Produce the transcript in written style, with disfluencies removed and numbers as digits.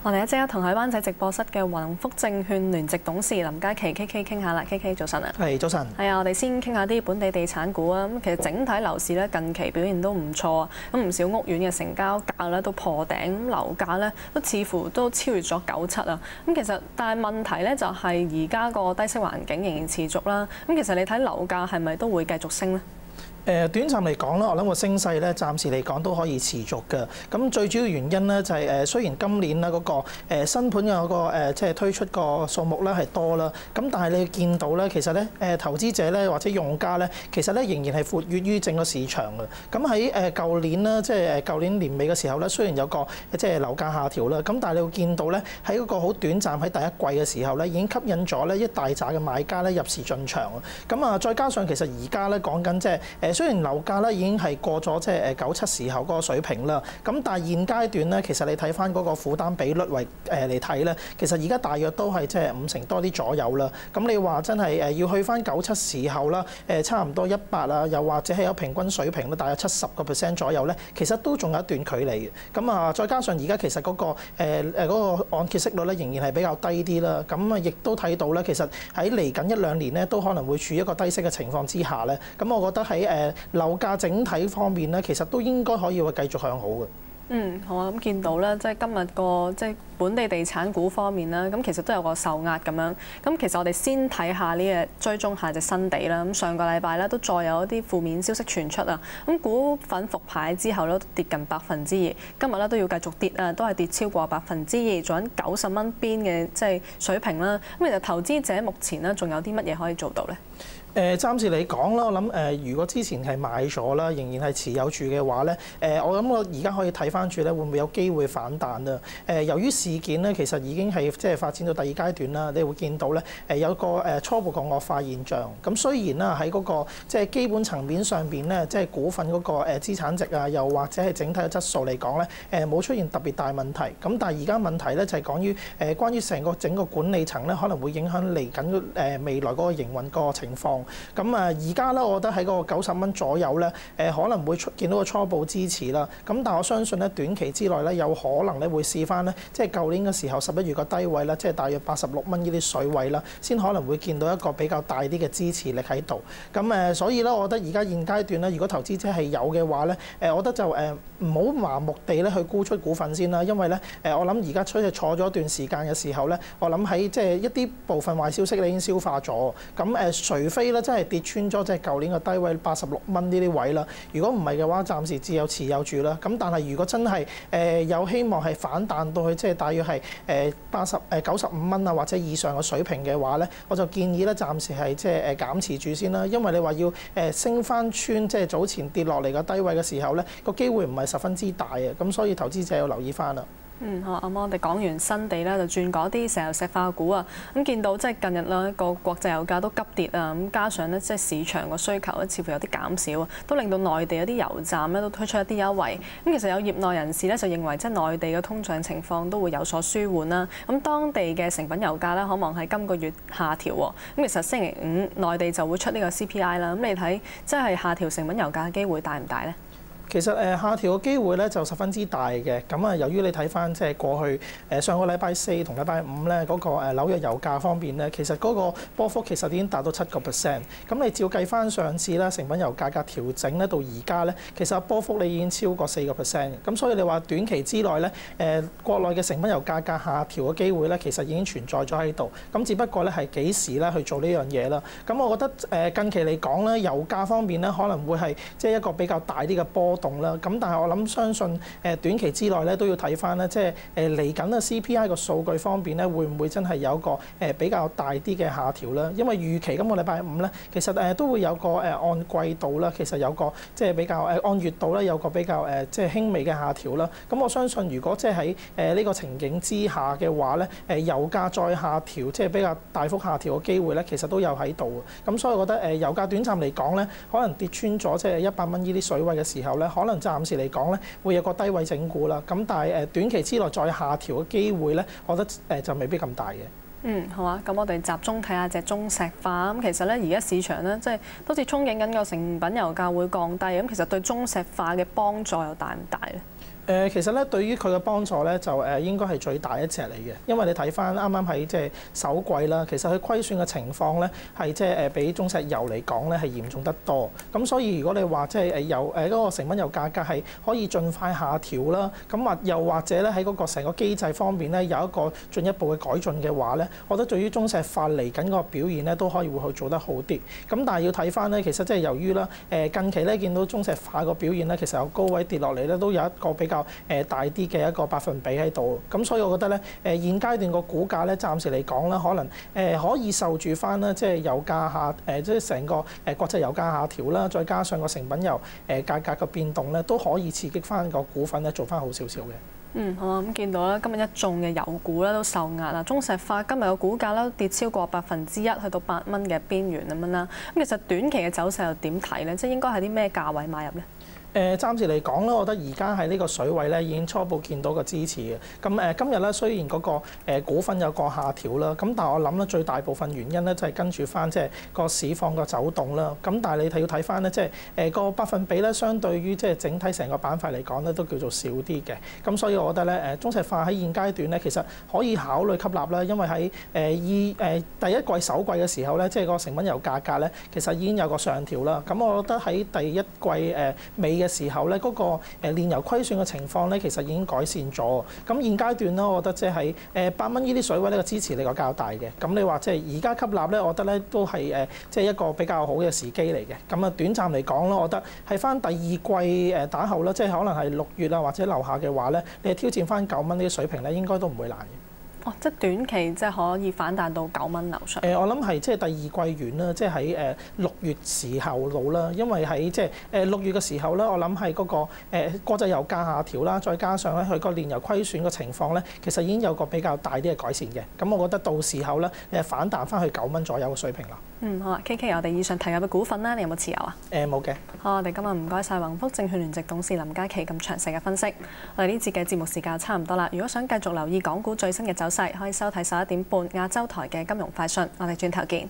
我哋即刻同喺灣仔直播室嘅宏福證券聯席董事林嘉琪 KK 傾下啦。KK 早晨啊，係早晨。係啊，我哋先傾下啲本地地產股啊。咁其實整體樓市咧近期表現都唔錯啊。咁唔少屋苑嘅成交價咧都破頂，咁樓價咧都似乎都超越咗97啊。咁其實但係問題咧就係而家個低息環境仍然持續啦。咁其實你睇樓價係咪都會繼續升咧？短暫嚟講啦，我諗個升勢咧，暫時嚟講都可以持續嘅。咁最主要原因咧就係雖然今年啦嗰個新盤嘅嗰個即係推出個數目咧係多啦，咁但係你見到咧，其實咧投資者咧或者用家咧，其實咧仍然係活躍於整個市場嘅。咁喺舊年啦，即係舊年年尾嘅時候咧，雖然有個即係樓價下調啦，咁但係你會見到咧喺嗰個好短暫喺第一季嘅時候咧，已經吸引咗咧一大紮嘅買家咧入市進場。咁啊，再加上其實而家咧講緊即係雖然樓價咧已經係過咗即係97時候嗰個水平啦，咁但係現階段咧，其實你睇翻嗰個負擔比率為嚟睇咧，其實而家大約都係即係50%多啲左右啦。咁你話真係要去翻97時候啦，差唔多100啊，又或者係有平均水平咧，大約70% 左右咧，其實都仲有一段距離嘅。咁啊，再加上而家其實嗰個嗰個按揭息率咧仍然係比較低啲啦。咁啊，亦都睇到咧，其實喺嚟緊1-2年咧，都可能會處於一個低息嘅情況之下咧。咁我覺得喺樓價整體方面咧，其實都應該可以會繼續向好嘅。好啊，咁見到咧，即係今日個即係本地地產股方面啦，咁其實都有個受壓咁樣。咁其實我哋先睇下呢隻追蹤下隻新地啦。咁上個禮拜咧都再有一啲負面消息傳出啊。咁股份復牌之後咧都跌近2%，今日咧都要繼續跌啊，都係跌超過2%，做緊90蚊邊嘅即係水平啦。咁其實投資者目前咧仲有啲乜嘢可以做到咧？暫時嚟講啦，我諗如果之前係買咗啦，仍然係持有住嘅話咧，我諗我而家可以睇翻住咧，會唔會有機會反彈啊？由於事件咧，其實已經係即係發展到第二階段啦，你會見到咧有個初步嘅惡化現象。咁雖然啦喺嗰個即係基本層面上邊咧，即係股份嗰個資產值啊，又或者係整體嘅質素嚟講咧，冇出現特別大問題。咁但係而家問題咧就係關於整個管理層咧，可能會影響嚟緊未來嗰個營運嗰個情況。咁啊，而家咧，我覺得喺嗰個90蚊左右咧，可能會見到個初步支持啦。咁但係我相信咧，短期之內咧，有可能咧會試翻咧，即係舊年嘅時候11月個低位啦，即係大約86蚊呢啲水位啦，先可能會見到一個比較大啲嘅支持力喺度。咁所以咧，我覺得而家現階段咧，如果投資者係有嘅話咧，我覺得就唔好盲目地咧去沽出股份先啦，因為咧我諗而家坐咗一段時間嘅時候咧，我諗喺即係一啲部分壞消息你已經消化咗。咁除非咧真係跌穿咗即係舊年嘅低位86蚊呢啲位啦。如果唔係嘅話，暫時只有持有住啦。咁但係如果真係有希望係反彈到去即係大約係95蚊啊或者以上嘅水平嘅話咧，我就建議咧暫時係即係減持住先啦。因為你話要升翻穿即係早前跌落嚟嘅低位嘅時候咧，個機會唔係十分之大嘅。咁所以投資者要留意翻啦。好，咁我哋講完新地咧，就轉嗰啲石油石化股啊。咁見到即係近日咧個國際油價都急跌啊，咁加上咧即係市場個需求咧似乎有啲減少啊，都令到內地有啲油站咧都推出一啲優惠。咁其實有業內人士咧就認為，即係內地嘅通脹情況都會有所舒緩啦。咁當地嘅成品油價咧可望喺今個月下調喎。咁其實星期五內地就會出呢個 CPI 啦。咁你睇即係下調成品油價嘅機會大唔大咧？其實下調嘅機會咧就十分之大嘅。咁啊，由於你睇翻即係過去上個禮拜4同禮拜5咧嗰個紐約油價方面咧，其實嗰個波幅其實已經達到7%。咁你照計翻上次啦，成品油價格調整咧到而家咧，其實波幅你已經超過4%。咁所以你話短期之內咧，國內嘅成品油價格下調嘅機會咧，其實已經存在咗喺度。咁只不過咧係幾時咧去做呢樣嘢啦？咁我覺得近期嚟講咧，油價方面咧可能會係即係一個比較大啲嘅波動啦，咁但係我相信短期之內咧都要睇翻咧，即係嚟緊嘅 CPI 個數據方面咧，會唔會真係有個比較大啲嘅下調啦？因為預期今個禮拜5咧，其實都會有個按季度啦，其實有個即係比較按月度咧有個比較即係輕微嘅下調啦。咁我相信如果即係喺呢個情景之下嘅話咧，油價再下調，即係比較大幅下調嘅機會咧，其實都有喺度。咁所以我覺得油價短暫嚟講咧，可能跌穿咗即係100蚊呢啲水位嘅時候咧，可能暫時嚟講咧，會有個低位整固啦。咁但係短期之內再下調嘅機會咧，我覺得就未必咁大嘅。好啊。咁我哋集中睇下隻中石化。咁其實咧，而家市場咧，即係都似憧憬緊個成品油價會降低。咁其實對中石化嘅幫助又大唔大咧？其實咧，對於佢嘅幫助咧，就應該係最大一隻嚟嘅，因為你睇翻啱啱喺即係首季啦，其實佢虧損嘅情況咧係即係比中石油嚟講咧係嚴重得多。咁所以如果你話即係油嗰個成品油價格係可以盡快下調啦，咁又或者咧喺嗰個成個機制方面咧有一個進一步嘅改進嘅話咧，我覺得對於中石化嚟緊個表現咧都可以會去做得好啲。咁但係要睇翻咧，其實即係由於啦近期咧見到中石化個表現咧，其實由高位跌落嚟咧都有一個比較大啲嘅一個百分比喺度，咁所以我覺得咧現階段個股價咧暫時嚟講啦，可能可以受住翻啦，即係油價下即係成個國際油價下調啦，再加上個成品油價格嘅變動咧，都可以刺激翻個股份咧做翻好少少嘅。好啊，咁見到啦，今日一眾嘅油股咧都受壓啦，中石化今日嘅股價咧跌超過1%，去到8蚊嘅邊緣咁樣啦。咁其實短期嘅走勢又點睇咧？即係應該係啲咩價位買入咧？暫時嚟講咧，我覺得而家喺呢個水位咧已經初步見到個支持嘅。咁今日咧雖然嗰個股份有個下調啦，咁但係我諗咧最大部分原因咧就係跟住翻即係個市況個走動啦。咁但係你要睇翻咧，即係個百分比咧，相對於即係整體成個板塊嚟講咧，都叫做少啲嘅。咁所以我覺得咧，中石化喺現階段咧，其實可以考慮吸納啦，因為喺第一季首季嘅時候咧，即係個成品油價格咧，其實已經有個上調啦。咁我覺得喺第一季尾嘅時候咧，嗰個煉油虧損嘅情況咧，其實已經改善咗。咁現階段咧，我覺得即係8蚊呢啲水位呢個支持力個較大嘅。咁你話即係而家吸納咧，我覺得咧都係即係一個比較好嘅時機嚟嘅。咁啊，短暫嚟講咧，我覺得係翻第二季打後啦，即係可能係6月啊或者樓下嘅話咧，你係挑戰翻9蚊呢啲水平咧，應該都唔會難嘅。即係短期即係可以反彈到9蚊樓上。我諗係即係第二季完啦，即係喺6月時候到啦，因為喺即係6月嘅時候咧，我諗係嗰個國際油價下調啦，再加上咧佢個煉油虧損嘅情況咧，其實已經有個比較大啲嘅改善嘅。咁我覺得到時候咧，你係反彈翻去9蚊左右嘅水平啦。好啊，KK，我哋以上提及嘅股份咧，你有冇持有啊？冇嘅。好，我哋今日唔該晒宏福證券聯席董事林嘉琪咁詳細嘅分析。我哋呢節嘅節目時間差唔多啦。如果想繼續留意港股最新嘅走勢，可以收睇11點半亞洲台嘅金融快訊。我哋轉頭見。